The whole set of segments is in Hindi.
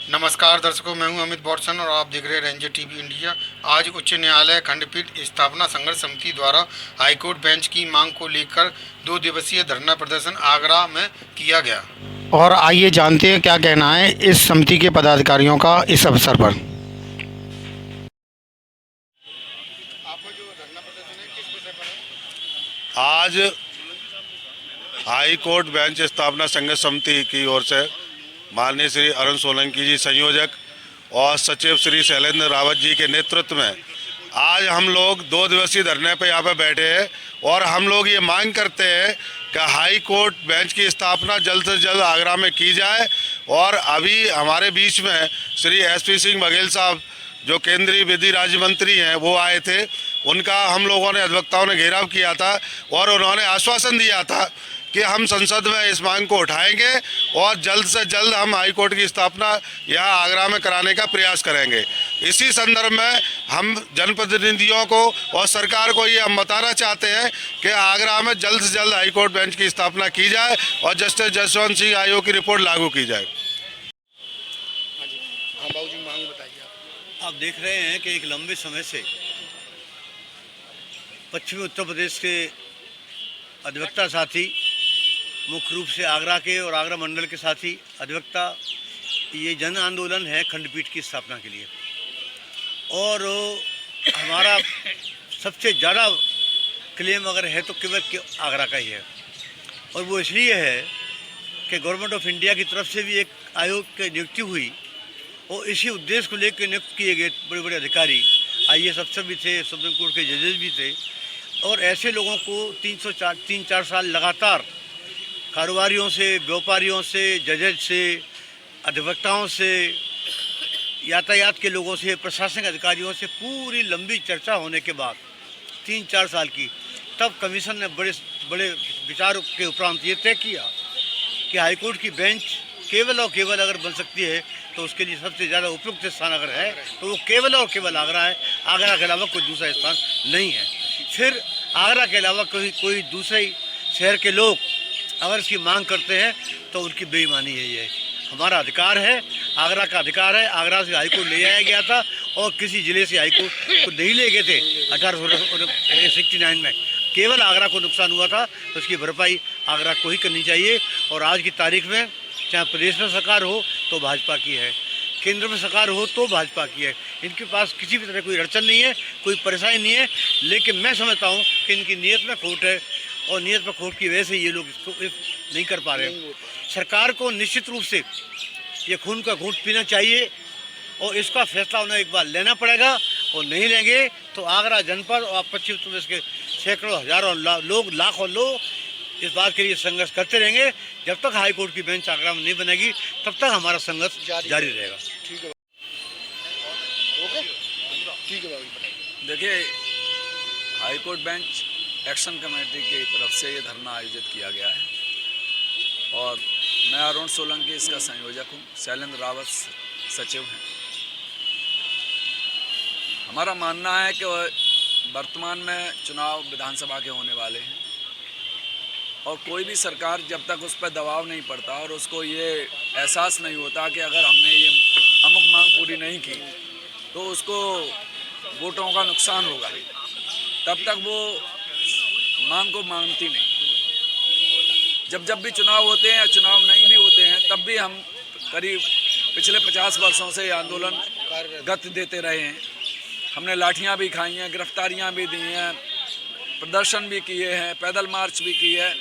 नमस्कार दर्शकों, मैं हूं अमित बॉर्सन और आप देख रहे हैं रेंजर टीवी इंडिया। आज उच्च न्यायालय खंडपीठ स्थापना संघर्ष समिति द्वारा हाईकोर्ट बेंच की मांग को लेकर 2 दिवसीय धरना प्रदर्शन आगरा में किया गया। और आइए जानते हैं क्या कहना है इस समिति के पदाधिकारियों का इस अवसर पर। आपका जो धरना प्रदर्शन है किस विषय पर है? आज हाई कोर्ट बेंच स्थापना संघर्ष समिति की ओर से माननीय श्री अरुण सोलंकी जी संयोजक और सचिव श्री शैलेंद्र रावत जी के नेतृत्व में आज हम लोग 2 दिवसीय धरने पर यहाँ पे बैठे हैं और हम लोग ये मांग करते हैं कि हाई कोर्ट बेंच की स्थापना जल्द से जल्द आगरा में की जाए। और अभी हमारे बीच में श्री एसपी सिंह बघेल साहब जो केंद्रीय विधि राज्य मंत्री हैं वो आए थे। उनका हम लोगों ने अधिवक्ताओं ने घेराव किया था और उन्होंने आश्वासन दिया था कि हम संसद में इस मांग को उठाएंगे और जल्द से जल्द हम हाई कोर्ट की स्थापना यहाँ आगरा में कराने का प्रयास करेंगे। इसी संदर्भ में हम जनप्रतिनिधियों को और सरकार को ये हम बताना चाहते हैं कि आगरा में जल्द से जल्द हाई कोर्ट बेंच की स्थापना की जाए और जस्टिस जसवंत सिंह आयोग की रिपोर्ट लागू की जाए। हाँ बाबू जी, मांग बताइए। आप देख रहे हैं कि एक लंबे समय से पश्चिमी उत्तर प्रदेश के अधिवक्ता साथी, मुख्य रूप से आगरा के और आगरा मंडल के साथी अधिवक्ता, ये जन आंदोलन है खंडपीठ की स्थापना के लिए। और हमारा सबसे ज़्यादा क्लेम अगर है तो केवल आगरा का ही है। और वो इसलिए है कि गवर्नमेंट ऑफ इंडिया की तरफ से भी एक आयोग की नियुक्ति हुई और इसी उद्देश्य को लेकर नियुक्त किए गए बड़े बड़े अधिकारी, IAS अफसर भी थे, सुप्रीम कोर्ट के जजेस भी थे। और ऐसे लोगों को 3-4 साल लगातार कारोबारियों से, व्यापारियों से, जजेज से, अधिवक्ताओं से, यातायात के लोगों से, प्रशासनिक अधिकारियों से पूरी लंबी चर्चा होने के बाद 3-4 साल की, तब कमीशन ने बड़े विचार के उपरांत ये तय किया कि हाईकोर्ट की बेंच केवल और केवल अगर बन सकती है तो उसके लिए सबसे ज़्यादा उपयुक्त स्थान अगर है तो वो केवल और केवल आगरा है। आगरा के अलावा कोई दूसरा स्थान नहीं है। फिर आगरा के अलावा कोई दूसरे शहर के लोग अगर इसकी मांग करते हैं तो उनकी बेईमानी है। ये हमारा अधिकार है, आगरा का अधिकार है। आगरा से हाईकोर्ट ले जाया गया था और किसी ज़िले से हाईकोर्ट को नहीं ले गए थे 1869 में। केवल आगरा को नुकसान हुआ था तो उसकी भरपाई आगरा को ही करनी चाहिए। और आज की तारीख में चाहे प्रदेश में सरकार हो तो भाजपा की है, केंद्र में सरकार हो तो भाजपा की है। इनके पास किसी भी तरह कोई अड़चन नहीं है, कोई परेशानी नहीं है। लेकिन मैं समझता हूँ कि इनकी नीयत में खोट है और नीयत में खोट की वजह से ये लोग इसको नहीं कर पा रहे। सरकार को निश्चित रूप से ये खून का घूंट पीना चाहिए और इसका फैसला उन्हें एक बार लेना पड़ेगा। और नहीं लेंगे तो आगरा जनपद और पश्चिम उत्तर प्रदेश के सैकड़ों हजारों लोग, लाखों लोग इस बात के लिए संघर्ष करते रहेंगे। जब तक हाई कोर्ट की बेंच आगरा में नहीं बनेगी तब तक हमारा संघर्ष जारी रहेगा। ठीक है, ओके, ठीक है बाबू। देखिए, high court bench action committee की तरफ से ये धरना आयोजित किया गया है और मैं अरुण सोलंकी इसका संयोजक हूँ, शैलेंद्र रावत सचिव हैं। हमारा मानना है कि वर्तमान में चुनाव विधानसभा के होने वाले हैं और कोई भी सरकार जब तक उस पर दबाव नहीं पड़ता और उसको ये एहसास नहीं होता कि अगर हमने ये अमुक मांग पूरी नहीं की तो उसको वोटों का नुकसान होगा, तब तक वो मांग को मानती नहीं। जब भी चुनाव होते हैं या चुनाव नहीं भी होते हैं तब भी हम करीब पिछले 50 वर्षों से आंदोलन गति देते रहे हैं। हमने लाठियां भी खाई हैं, गिरफ्तारियां भी दी हैं, प्रदर्शन भी किए हैं, पैदल मार्च भी की है।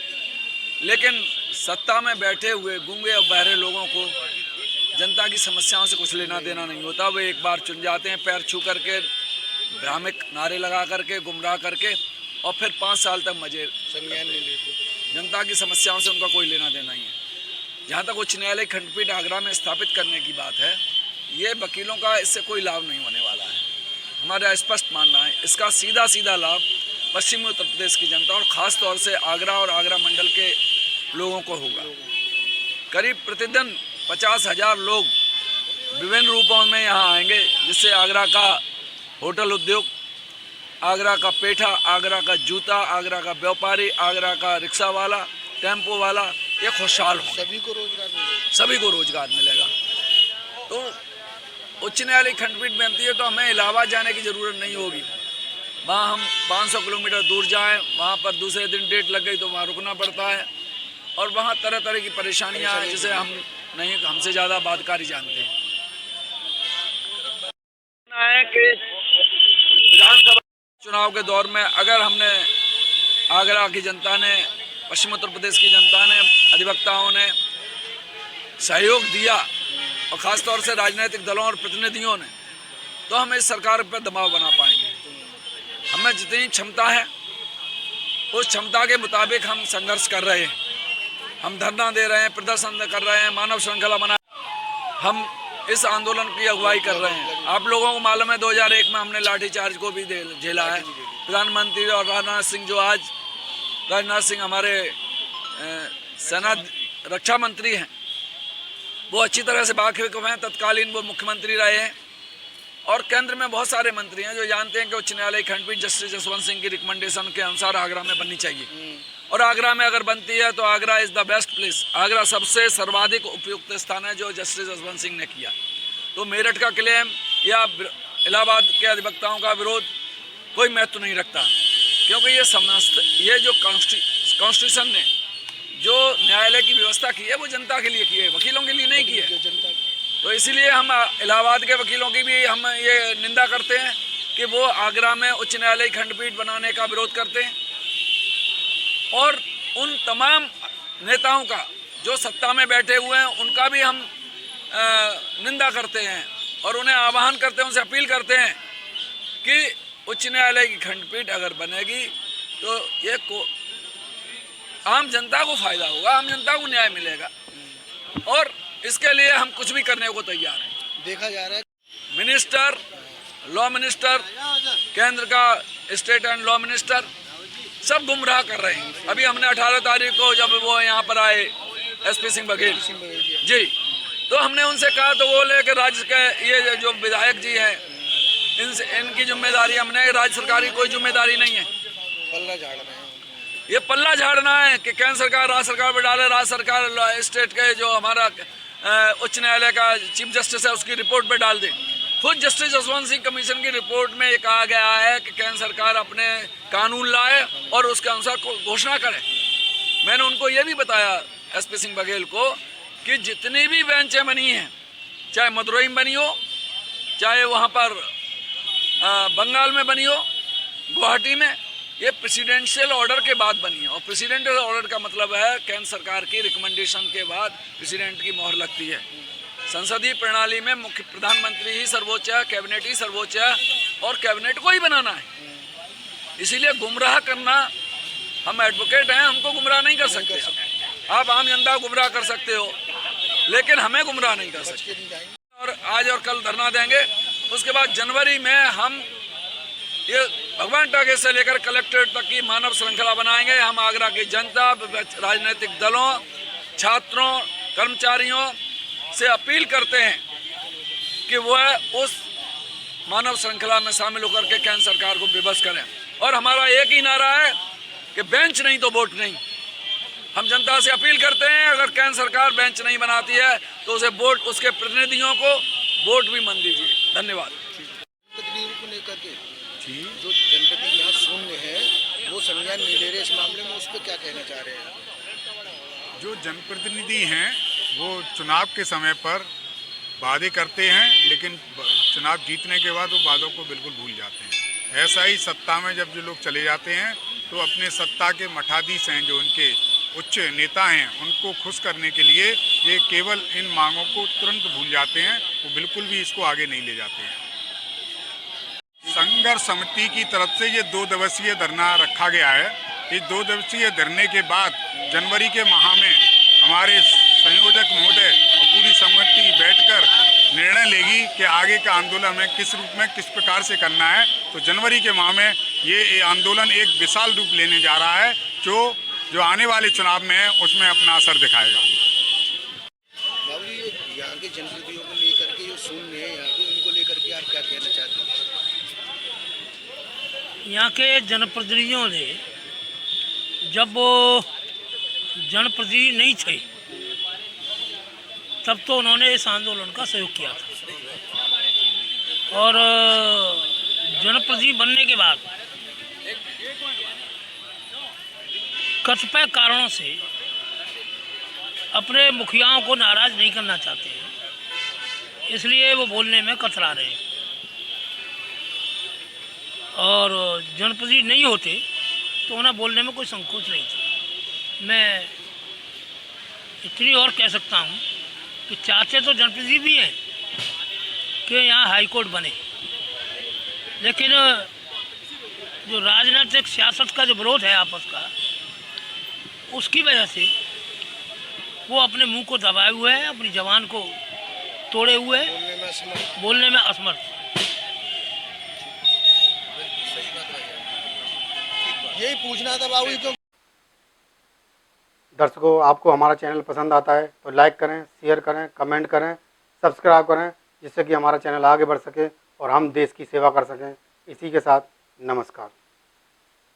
लेकिन सत्ता में बैठे हुए गूंगे और बहरे लोगों को जनता की समस्याओं से कुछ लेना देना नहीं होता। वे एक बार चुन जाते हैं, पैर छू करके, भ्रामक नारे लगा करके, गुमराह करके और फिर 5 साल तक मजे संज्ञान नहीं लेते। जनता की समस्याओं से उनका कोई लेना देना नहीं है। जहाँ तक उच्च न्यायालय खंडपीठ आगरा में स्थापित करने की बात है, ये वकीलों का इससे कोई लाभ नहीं होने वाला है। हमारा स्पष्ट मानना है इसका सीधा लाभ पश्चिमी उत्तर प्रदेश की जनता और ख़ास तौर से आगरा और आगरा मंडल के लोगों को होगा। करीब प्रतिदिन 50,000 लोग विभिन्न रूपों में यहाँ आएंगे, जिससे आगरा का होटल उद्योग, आगरा का पेठा, आगरा का जूता, आगरा का व्यापारी, आगरा का रिक्शा वाला, टेम्पो वाला, ये खुशहाल हो। सभी को रोजगार मिलेगा। सभी को रोजगार मिलेगा। तो उच्च न्यायालय खंडपीठ बनती है तो हमें इलाहाबाद जाने की ज़रूरत नहीं होगी। वहाँ हम 500 किलोमीटर दूर जाएं, वहाँ पर दूसरे दिन डेट लग गई तो वहाँ रुकना पड़ता है और वहाँ तरह तरह की परेशानियाँ हैं जिसे हम नहीं हमसे ज़्यादा बातकारी जानते हैं। कि विधानसभा चुनाव के दौर में अगर हमने आगरा की जनता ने, पश्चिम उत्तर प्रदेश की जनता ने, अधिवक्ताओं ने सहयोग दिया और ख़ासतौर से राजनीतिक दलों और प्रतिनिधियों ने, तो हम इस सरकार पर दबाव बना पाएंगे। हमें जितनी क्षमता है उस क्षमता के मुताबिक हम संघर्ष कर रहे हैं। हम धरना दे रहे हैं, प्रदर्शन कर रहे हैं, मानव श्रृंखला बना, हम इस आंदोलन की अगुवाई कर रहे हैं। आप लोगों को मालूम है 2001 में हमने लाठीचार्ज को भी झेला है। प्रधानमंत्री और राजनाथ सिंह, जो आज राजनाथ सिंह हमारे सेना रक्षा मंत्री हैं, वो अच्छी तरह से वाकिफ हैं। तत्कालीन वो मुख्यमंत्री रहे हैं और केंद्र में बहुत सारे मंत्री हैं जो जानते हैं कि उच्च न्यायालय खंडपीठ जस्टिस जसवंत सिंह की रिकमेंडेशन के अनुसार आगरा में बननी चाहिए और आगरा में अगर बनती है तो Agra is the best place. Agra सबसे सर्वाधिक उपयुक्त स्थान है जो जस्टिस जसवंत सिंह ने किया। तो मेरठ का क्लेम या इलाहाबाद के अधिवक्ताओं का विरोध कोई महत्व नहीं रखता, क्योंकि ये जो कॉन्स्टिट्यूशन ने जो न्यायालय की व्यवस्था की है वो जनता के लिए की है, वकीलों के लिए नहीं की है। तो इसीलिए हम इलाहाबाद के वकीलों की भी हम ये निंदा करते हैं कि वो आगरा में उच्च न्यायालय खंडपीठ बनाने का विरोध करते हैं और उन तमाम नेताओं का जो सत्ता में बैठे हुए हैं उनका भी हम निंदा करते हैं और उन्हें आह्वान करते हैं, उनसे अपील करते हैं कि उच्च न्यायालय की खंडपीठ अगर बनेगी तो ये आम जनता को फायदा होगा, आम जनता को न्याय मिलेगा और इसके लिए हम कुछ भी करने को तैयार हैं। देखा जा रहा है मिनिस्टर, लॉ मिनिस्टर, केंद्र का स्टेट एंड लॉ मिनिस्टर सब गुमराह कर रहे हैं। अभी हमने 18 तारीख को जब वो यहाँ पर आए एसपी सिंह बघेल जी, तो हमने उनसे कहा तो बोले कि राज्य के ये जो विधायक जी हैं इनकी जिम्मेदारी, हमने राज्य सरकार की कोई जिम्मेदारी नहीं है, पल्ला झाड़ रहे हैं। ये पल्ला झाड़ना है कि केंद्र सरकार राज्य सरकार पर डाले, राज्य सरकार स्टेट के जो हमारा उच्च न्यायालय का चीफ जस्टिस है उसकी रिपोर्ट पे डाल दे। खुद जस्टिस जसवंत सिंह कमीशन की रिपोर्ट में ये कहा गया है कि केंद्र सरकार अपने कानून लाए और उसके अनुसार घोषणा करे। मैंने उनको ये भी बताया एसपी सिंह बघेल को कि जितनी भी बेंचें बनी हैं, चाहे मदुरई में बनी हो, चाहे वहाँ पर बंगाल में बनी हो, गुवाहाटी में, ये प्रेसिडेंशियल ऑर्डर के बाद बनी है और प्रेसिडेंशियल ऑर्डर का मतलब है केंद्र सरकार की रिकमेंडेशन के बाद प्रेसिडेंट की मोहर लगती है। संसदीय प्रणाली में मुख्य प्रधानमंत्री ही सर्वोच्च है, कैबिनेट ही सर्वोच्च है और कैबिनेट को ही बनाना है। इसीलिए गुमराह करना, हम एडवोकेट हैं, हमको गुमराह नहीं कर सकते। आप आम जनता को गुमराह कर सकते हो लेकिन हमें गुमराह नहीं कर सकते। और आज और कल धरना देंगे, उसके बाद जनवरी में हम ये भगवान टाके से लेकर कलेक्ट्रेट तक की मानव श्रृंखला बनाएंगे। हम आगरा की जनता, राजनीतिक दलों, छात्रों, कर्मचारियों से अपील करते हैं कि वह उस मानव श्रृंखला में शामिल होकर के केंद्र सरकार को विवश करें। और हमारा एक ही नारा है कि बेंच नहीं तो वोट नहीं। हम जनता से अपील करते हैं अगर केंद्र सरकार बेंच नहीं बनाती है तो उसे वोट, उसके प्रतिनिधियों को वोट भी मन दीजिए। धन्यवाद। को लेकर के जो जनप्रतिनिधि यहाँ शून्य है वो संज्ञान नहीं ले रहे इस मामले में, उस पर क्या कहना चाह रहे हैं? जो जनप्रतिनिधि हैं वो चुनाव के समय पर वादे करते हैं लेकिन चुनाव जीतने के बाद वो वादों को बिल्कुल भूल जाते हैं। ऐसा ही सत्ता में जब जो लोग चले जाते हैं तो अपने सत्ता के मठाधीश हैं, जो उनके उच्च नेता हैं, उनको खुश करने के लिए ये केवल इन मांगों को तुरंत भूल जाते हैं, वो बिल्कुल भी इसको आगे नहीं ले जाते हैं। संघर्ष समिति की तरफ से ये 2 दिवसीय धरना रखा गया है। इस 2 दिवसीय धरने के बाद जनवरी के माह में हमारे संयोजक महोदय और पूरी समिति बैठकर निर्णय लेगी कि आगे का आंदोलन में किस रूप में, किस प्रकार से करना है। तो जनवरी के माह में ये आंदोलन एक विशाल रूप लेने जा रहा है जो आने वाले चुनाव में है उसमें अपना असर दिखाएगा। बाबू जी, यहाँ के जनप्रतिनिधियों को लेकर के जो शून्य है यहाँ के, उनको लेकर के आप क्या कहना चाहते हैं? यहाँ के जनप्रतिनिधियों ने, जब वो जनप्रतिनिधि नहीं थे तब तो उन्होंने इस आंदोलन का सहयोग किया था। और जनप्रतिनिधि बनने के बाद कतिपय कारणों से अपने मुखियाओं को नाराज़ नहीं करना चाहते हैं, इसलिए वो बोलने में कतरा रहे हैं। और जनप्रतिनिधि नहीं होते तो उन्हें बोलने में कोई संकोच नहीं था। मैं इतनी और कह सकता हूँ कि चाहते तो जनप्रतिनिधि भी हैं कि यहाँ हाई कोर्ट बने, लेकिन जो राजनीतिक सियासत का जो विरोध है आपस का, उसकी वजह से वो अपने मुंह को दबाए हुए हैं, अपनी जबान को तोड़े हुए हैं, बोलने में असमर्थ। यही पूछना था बाबू तो। दर्शकों, आपको हमारा चैनल पसंद आता है तो लाइक करें, शेयर करें, कमेंट करें, सब्सक्राइब करें, जिससे कि हमारा चैनल आगे बढ़ सके और हम देश की सेवा कर सकें। इसी के साथ नमस्कार।